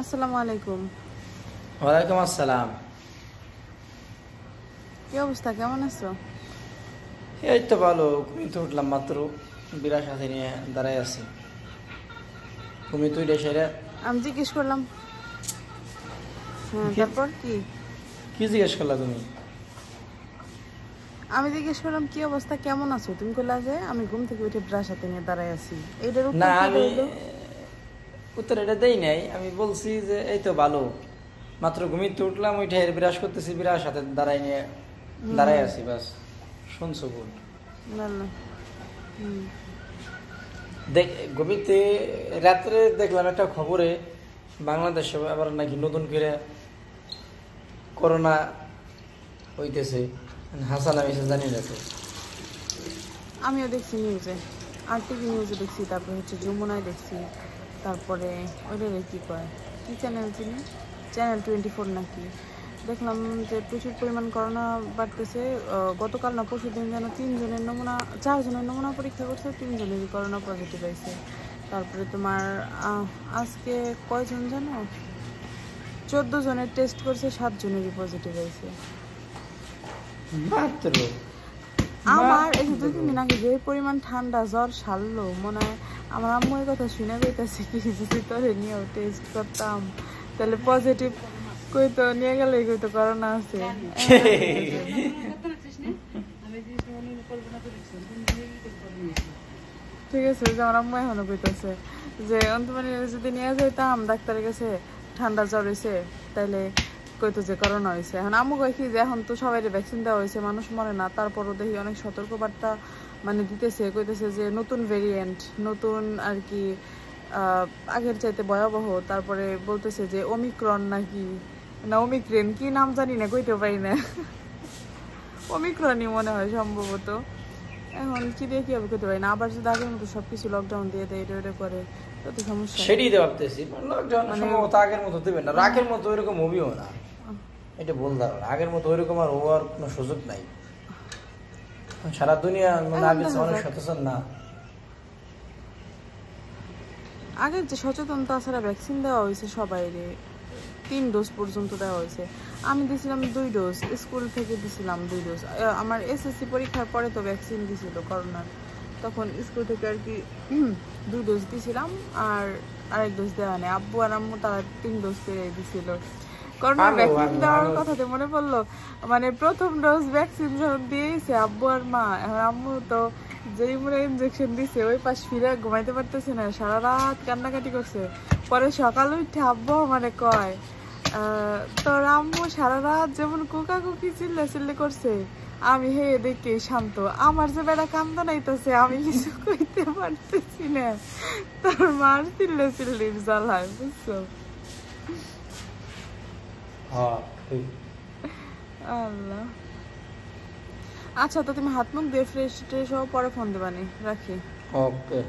আসসালামু আলাইকুম। ওয়ালাইকুম আসসালাম। কি অবস্থা, কেমন আছো? এই তো ভালো। ঘুমিয়ে তো উঠলাম মাত্র, বিরাট সাথে নিয়ে দাঁড়াই আছি। ঘুমিয়ে তুই সেরে আমি জিজ্ঞেস করলাম, হ্যাঁ তারপর কি? কি জিজ্ঞেস করলা তুমি? আমি জিজ্ঞেস করলাম কি অবস্থা, কেমন আছো? তুমি বললা যে আমি ঘুম থেকে উঠে ব্রাশ হাতে নিয়ে দাঁড়াই আছি। এইটার না, উত্তর কি আমি হইলো? উত্তর এটা দেই নাই। আমি বলছি যে এই তো ভালো, মাত্র ঘুমিয়ে তো উঠলাম, ওইটা বিরাজ করতেছি, বিরাট সাথে দাঁড়াই আছি, বাস। শুনছো ভুল। না না। দেখ, ঘুমিতে রাত্রে দেখলাম একটা খবরে বাংলাদেশে আবার নাকি নতুন করে করোনা হইতেছে। হাসান আমি জানি না তো। আমিও দেখছি নিউজে, আর টিভি নিউজে দেখছি, তারপরে হচ্ছে যমুনায় দেখছি, তারপরে ওইটার কি কয়, কি চ্যানেল চিনি, চ্যানেল 24 নাকি, দেখলাম যে প্রচুর পরিমাণ করোনা বাড়তেছে। গতকাল না পরশু দিন যেন 4 জনের নমুনা পরীক্ষা করছে, 3 জনেরই করোনা পজিটিভ হয়েছে। তারপরে তোমার আজকে কয়জন জানো, 14 জনের টেস্ট করছে, 7 জনেরই পজিটিভ হয়েছে। আমার এই 2-3 দিন আগে যে পরিমাণ ঠান্ডা জ্বর সারলো, মনে হয় আমার আম্মু এই কথা শুনে যাইতেছে কি, যদি তোরে নিয়েও টেস্ট করতাম তাহলে পজিটিভ কইতো, নিয়ে গেলে কইতো করোনা আছে। ঠিক আছে, যে আমার আম্মু এখনো কইতেছে যে অন্তমানি যদি নিয়ে যাইতাম ডাক্তারের কাছে, ঠান্ডা জ্বর হয়েছে, তাইলে কইতো যে করোনা হয়েছে। এখন আম্মু কয় কি যে এখন তো সবাই ভ্যাকসিন দেওয়া হয়েছে, মানুষ মরে না, তারপরও দেখি অনেক সতর্কবার্তা মানে দিতেছে, কইতেছে যে নতুন ভেরিয়েন্ট, নতুন আর কি আগের চাইতে ভয়াবহ। তারপরে বলতেছে যে ওমিক্রন নাকি না ওমিক্রেন, কি নাম জানি না, কইতে পারি না, ওমিক্রনই মনে হয় সম্ভবত। এখন কি দিয়ে কি হবে কইতে পারি না। আবার যদি আগের মতো সবকিছু লকডাউন দিয়ে দেয়, এটা করে তত সমস্যা। সেটাই তো ভাবতেছি, লকডাউন সম্ভবত আগের মতো দেবে না, আগের মতো ওইরকম হবিও না। এটা ভুল ধারণা, আগের মতো ওইরকম আর হওয়ার কোনো সুযোগ নাই। সারা দুনিয়া আগে অনেক সচেতন না। আগের যে সচেতন, তাছাড়া ভ্যাকসিন দেওয়া হয়েছে সবাই, 3 ডোজ পর্যন্ত দেওয়া হয়েছে। আমি দিয়েছিলাম 2 ডোজ, স্কুল থেকে দিয়েছিলাম 2 ডোজ। আমার এসএসসি পরীক্ষার পরে তো ভ্যাকসিন দিয়েছিল করোনার, তখন স্কুল থেকে আর কি 2 ডোজ দিয়েছিলাম, আর আরেক ডোজ দেওয়া নেই। আব্বু আর আম্মু তারা 3 ডোজ করে দিয়েছিল। করোনার ভ্যাকসিন দেওয়ার কথাতে মনে পড়লো, মানে প্রথম ডোজ ভ্যাকসিন যখন দিয়েছে আব্বু আর মা, এখন আম্মু তো যেই মনে ইনজেকশন দিছে ওই পাশ ফিরে ঘুমাইতে পারতেছে না, সারা রাত কান্নাকাটি করছে। পরে সকালে উঠে আব্বু মানে কয় তোর আম্মু সারা রাত যেমন কুকাকুকি চিল্লা করছে, আমি হে দেখে শান্ত, আমার যে বেড়া কান্দ নাইতেছে, আমি কিছু কইতে পারতেছি না, তোর মার চিল্লির জ্বালায়, বুঝছো? আল্লাহ। আচ্ছা, তো তুমি হাত মুখ দিয়ে ফ্রেশ ট্রেশ হও, পরে ফোন দেবানি, রাখি। ওকে।